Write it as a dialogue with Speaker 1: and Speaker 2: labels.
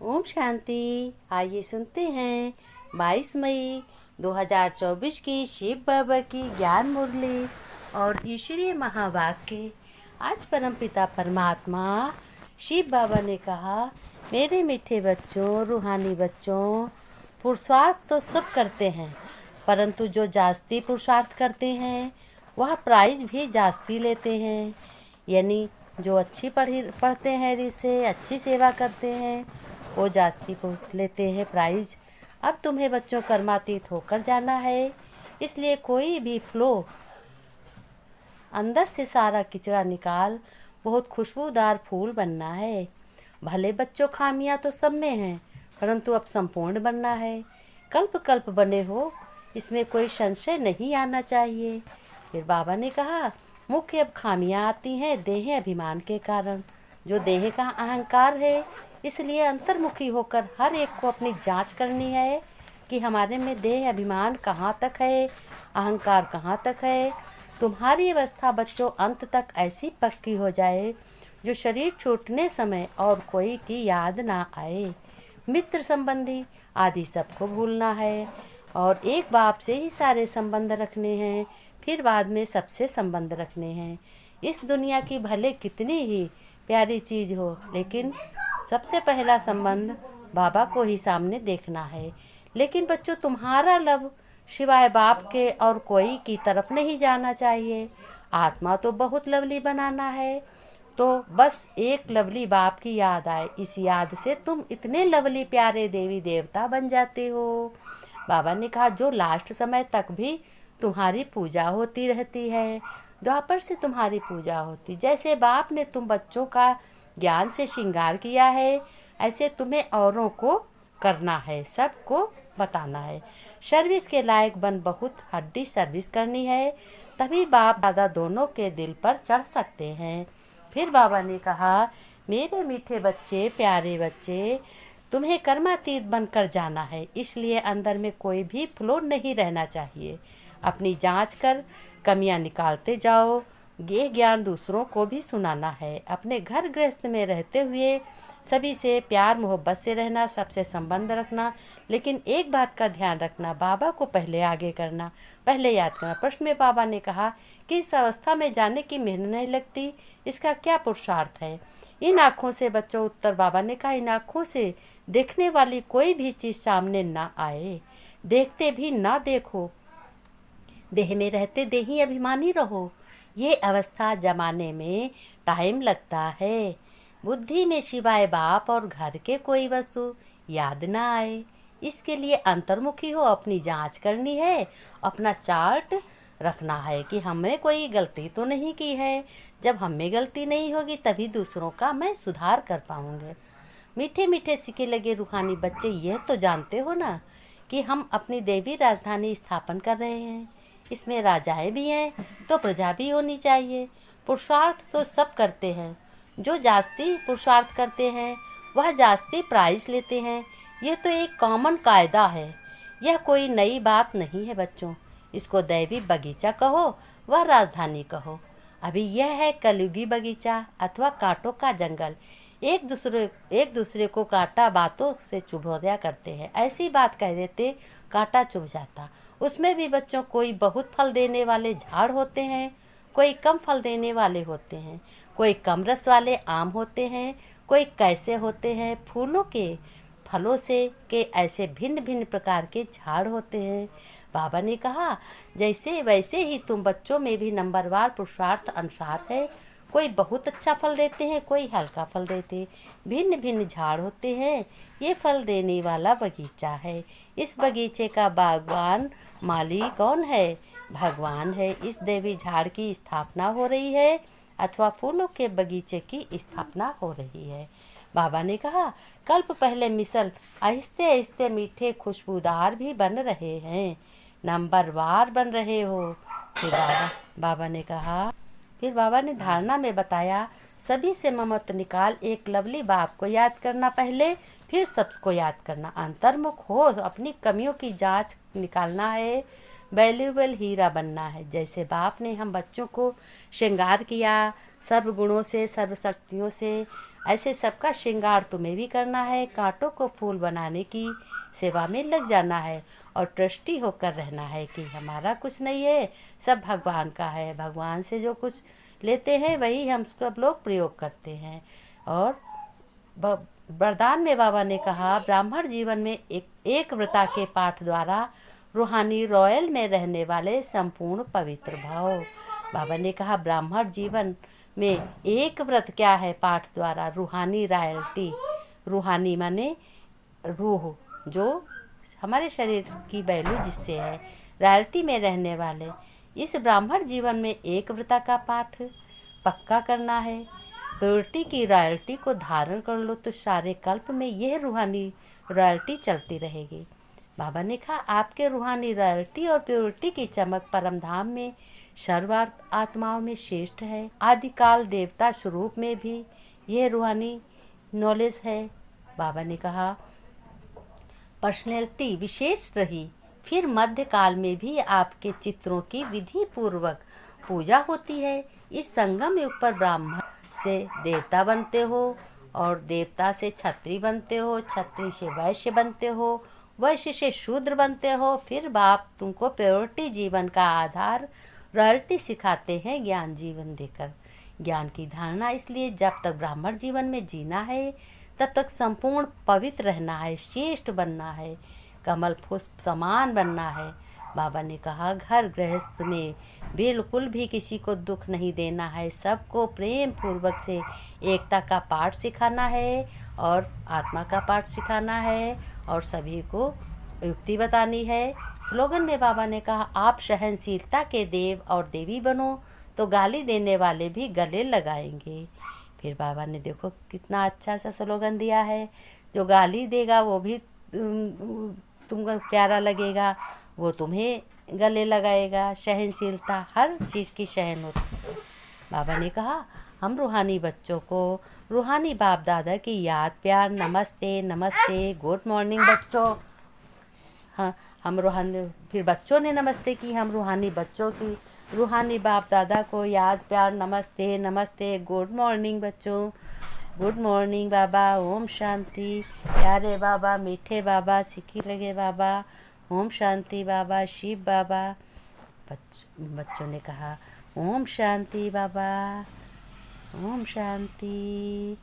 Speaker 1: ओम शांति। आइए सुनते हैं 22 मई 2024 की शिव बाबा की ज्ञान मुरली और ईश्वरीय महावाक्य। आज परमपिता परमात्मा शिव बाबा ने कहा, मेरे मीठे बच्चों, रूहानी बच्चों, पुरुषार्थ तो सब करते हैं, परंतु जो जास्ती पुरुषार्थ करते हैं वह प्राइज भी जास्ती लेते हैं। यानी जो अच्छी पढ़ते हैं, रिसे अच्छी सेवा करते हैं, वो जास्ती लेते हैं प्राइज। अब तुम्हें बच्चों कर्मातीत होकर जाना है, इसलिए कोई भी फ्लो अंदर से सारा किचरा निकाल बहुत खुशबूदार फूल बनना है। भले बच्चों, खामियां तो सब में हैं, परंतु अब संपूर्ण बनना है। कल्प कल्प बने हो, इसमें कोई संशय नहीं आना चाहिए। फिर बाबा ने कहा, मुख्य अब खामियां आती हैं देह अभिमान के कारण। जो देह का अहंकार है, इसलिए अंतर्मुखी होकर हर एक को अपनी जांच करनी है कि हमारे में देह अभिमान कहाँ तक है, अहंकार कहाँ तक है। तुम्हारी अवस्था बच्चों अंत तक ऐसी पक्की हो जाए जो शरीर छूटने समय और कोई की याद ना आए। मित्र संबंधी आदि सबको भूलना है और एक बाप से ही सारे संबंध रखने हैं, फिर बाद में सबसे संबंध रखने हैं। इस दुनिया की भले कितनी ही प्यारी चीज़ हो, लेकिन सबसे पहला संबंध बाबा को ही सामने देखना है। लेकिन बच्चों, तुम्हारा लव सिवाय बाप के और कोई की तरफ नहीं जाना चाहिए। आत्मा तो बहुत लवली बनाना है, तो बस एक लवली बाप की याद आए, इस याद से तुम इतने लवली प्यारे देवी देवता बन जाते हो। बाबा ने कहा, जो लास्ट समय तक भी तुम्हारी पूजा होती रहती है, द्वापर से तुम्हारी पूजा होती। जैसे बाप ने तुम बच्चों का ज्ञान से श्रृंगार किया है, ऐसे तुम्हें औरों को करना है, सबको बताना है। सर्विस के लायक बन बहुत हड्डी सर्विस करनी है, तभी बाप दादा दोनों के दिल पर चढ़ सकते हैं। फिर बाबा ने कहा, मेरे मीठे बच्चे, प्यारे बच्चे, तुम्हें कर्मातीत बनकर जाना है, इसलिए अंदर में कोई भी फ्लो नहीं रहना चाहिए। अपनी जांच कर कमियां निकालते जाओ। ये ज्ञान दूसरों को भी सुनाना है। अपने घर गृहस्थ में रहते हुए सभी से प्यार मोहब्बत से रहना, सबसे संबंध रखना, लेकिन एक बात का ध्यान रखना, बाबा को पहले आगे करना, पहले याद करना। प्रश्न में बाबा ने कहा कि इस अवस्था में जाने की मेहनत नहीं लगती, इसका क्या पुरुषार्थ है। इन आँखों से बच्चों, उत्तर बाबा ने कहा, इन आँखों से देखने वाली कोई भी चीज़ सामने ना आए, देखते भी ना देखो, देह में रहते देही अभिमानी रहो। ये अवस्था जमाने में टाइम लगता है। बुद्धि में सिवाय बाप और घर के कोई वस्तु याद ना आए, इसके लिए अंतर्मुखी हो, अपनी जांच करनी है, अपना चार्ट रखना है कि हमें कोई गलती तो नहीं की है। जब हमें गलती नहीं होगी तभी दूसरों का मैं सुधार कर पाऊँगे। मीठे मीठे सिके लगे रूहानी बच्चे, यह तो जानते हो ना कि हम अपनी देवी राजधानी स्थापन कर रहे हैं। इसमें राजाएं भी हैं तो प्रजा भी होनी चाहिए। पुरुषार्थ तो सब करते हैं, जो जास्ती पुरुषार्थ करते हैं वह जास्ती प्राइज लेते हैं। यह तो एक कॉमन कायदा है, यह कोई नई बात नहीं है बच्चों। इसको दैवी बगीचा कहो व राजधानी कहो। अभी यह है कलयुगी बगीचा अथवा कांटों का जंगल। एक दूसरे को कांटा बातों से चुभोया करते हैं। ऐसी बात कह देते कांटा चुभ जाता। उसमें भी बच्चों, कोई बहुत फल देने वाले झाड़ होते हैं, कोई कम फल देने वाले होते हैं, कोई कम रस वाले आम होते हैं, कोई कैसे होते हैं फूलों के फलों से के ऐसे भिन्न भिन्न प्रकार के झाड़ होते हैं। बाबा ने कहा, जैसे वैसे ही तुम बच्चों में भी नंबरवार पुरुषार्थ अनुसार है। कोई बहुत अच्छा फल देते हैं, कोई हल्का फल देते, भिन्न भिन्न झाड़ होते हैं। ये फल देने वाला बगीचा है। इस बगीचे का बागवान माली कौन है? भगवान है। इस देवी झाड़ की स्थापना हो रही है अथवा फूलों के बगीचे की स्थापना हो रही है। बाबा ने कहा, कल्प पहले मिसल आहिस्ते आहिस्ते मीठे खुशबूदार भी बन रहे हैं, नंबरवार बन रहे हो। फिर बाबा ने कहा, फिर बाबा ने धारणा में बताया, सभी से ममत्व निकाल, एक लवली बाप को याद करना पहले, फिर सबको याद करना। अंतर्मुख हो, अपनी कमियों की जांच निकालना है, वैल्यूएबल हीरा बनना है। जैसे बाप ने हम बच्चों को श्रृंगार किया सर्व गुणों से, सर्व शक्तियों से, ऐसे सबका श्रृंगार तुम्हें भी करना है। कांटों को फूल बनाने की सेवा में लग जाना है और ट्रस्टी होकर रहना है कि हमारा कुछ नहीं है, सब भगवान का है। भगवान से जो कुछ लेते हैं वही हम सब लोग प्रयोग करते हैं। और वरदान में बाबा ने कहा, ब्राह्मण जीवन में एक व्रता के पाठ द्वारा रूहानी रॉयल में रहने वाले संपूर्ण पवित्र भाव। बाबा ने कहा ब्राह्मण जीवन में एक व्रत क्या है, पाठ द्वारा रूहानी रॉयल्टी। रूहानी माने रूह, जो हमारे शरीर की वैल्यू जिससे है, रॉयल्टी में रहने वाले। इस ब्राह्मण जीवन में एक व्रता का पाठ पक्का करना है। प्योरिटी की रॉयल्टी को धारण कर लो तो सारे कल्प में यह रूहानी रॉयल्टी चलती रहेगी। बाबा ने कहा आपके रूहानी रॉयल्टी और प्योरिटी की चमक परम धाम में सर्वार्थ आत्माओं में श्रेष्ठ है। आदिकाल देवता स्वरूप में भी यह रूहानी नॉलेज है। बाबा ने कहा पर्सनैलिटी विशेष रही। फिर मध्यकाल में भी आपके चित्रों की विधि पूर्वक पूजा होती है। इस संगम युग पर ब्राह्मण से देवता बनते हो और देवता से क्षत्रिय बनते हो, क्षत्रिय से वैश्य बनते हो, वैश्य से शूद्र बनते हो। फिर बाप तुमको प्योरिटी जीवन का आधार रॉयल्टी सिखाते हैं ज्ञान जीवन देकर। ज्ञान की धारणा इसलिए जब तक ब्राह्मण जीवन में जीना है तब तक संपूर्ण पवित्र रहना है, श्रेष्ठ बनना है, कमल पुष्प समान बनना है। बाबा ने कहा घर गृहस्थ में बिल्कुल भी किसी को दुख नहीं देना है, सबको प्रेम पूर्वक से एकता का पाठ सिखाना है और आत्मा का पाठ सिखाना है और सभी को युक्ति बतानी है। स्लोगन में बाबा ने कहा आप सहनशीलता के देव और देवी बनो तो गाली देने वाले भी गले लगाएंगे। फिर बाबा ने देखो कितना अच्छा सा स्लोगन दिया है, जो गाली देगा वो भी तुमको प्यारा लगेगा, वो तुम्हें गले लगाएगा। सहनशीलता हर चीज़ की सहन होती है। बाबा ने कहा हम रूहानी बच्चों को रूहानी बाप दादा की याद प्यार नमस्ते नमस्ते गुड मॉर्निंग बच्चों। हाँ हम रूहानी, फिर बच्चों ने नमस्ते की, हम रूहानी बच्चों की रूहानी बाप दादा को याद प्यार नमस्ते नमस्ते गुड मॉर्निंग बच्चों। गुड मॉर्निंग बाबा, ओम शांति। प्यारे बाबा, मीठे बाबा, सिक्की लगे बाबा, ओम शांति बाबा, शिव बाबा। बच्चों ने कहा ओम शांति बाबा, ओम शांति।